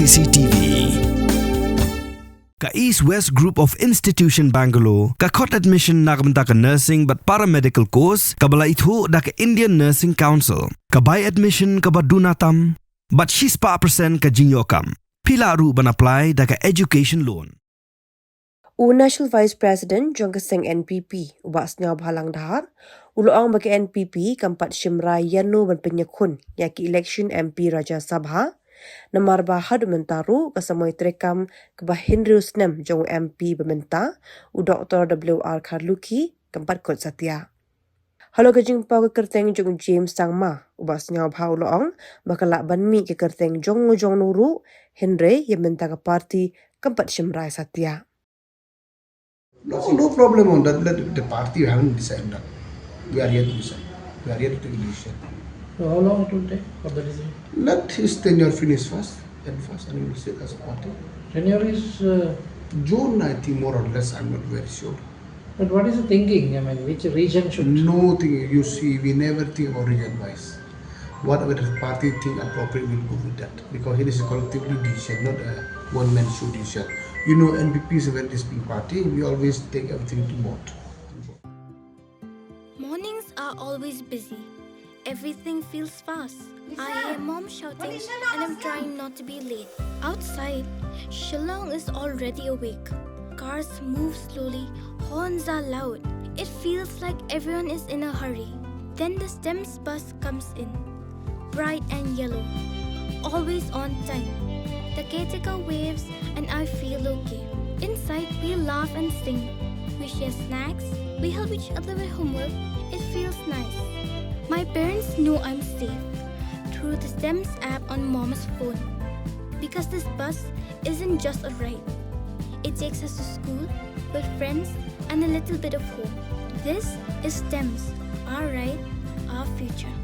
CCTV. Ka East West Group of Institution Bangalore, ka khot admission nagamta ka nursing but paramedical course, ka bala ithu da ka Indian Nursing Council, ka buy admission ka badunatam, but she's pa percent ka jinyokam. Pila ru ban apply da ka education loan. National Vice President Jongkaseng NPP ubas niya bahalang dahar, uloang bagi NPP kampat Shimra Ïano ban Pynïakhun yaki Elekshon MP Rajya Sabha, namar bahad mentaru kasamoy terekam kebahinrius nem jong MP bementa u Dr. W.R. Karluki kampat kot Satya. Halo kajing pau ke kerteng jong James Sangma ubas niya bahau loong bakala banmi ke kerteng jong nuru Henry yang menta ke parti kampat Shimra Satya. No problem on that. Let the party haven't decided that. We are yet to decide. We are yet to take a decision. So how long it will take for the decision? Let his tenure finish first, and we will sit as a party. Tenure is... June, I think, more or less, I'm not very sure. But what is the thinking? I mean, which region should... No thing, you see, we never think about region-wise. Whatever the party think appropriate, we'll go with that. Because it is a collectively decision, not a one-man show decision. You know, NPP is a very distinct party. We always take everything to vote. Mornings are always busy. Everything feels fast. I hear mom shouting and I'm trying not to be late. Outside, Shillong is already awake. Cars move slowly, horns are loud. It feels like everyone is in a hurry. Then the STEMS bus comes in, bright and yellow, always on time. The caretaker waves and I feel okay. Inside, we laugh and sing. We share snacks. We help each other with homework. It feels nice. My parents know I'm safe through the STEMS app on mom's phone. Because this bus isn't just a ride. It takes us to school with friends and a little bit of hope. This is STEMS, our ride, our future.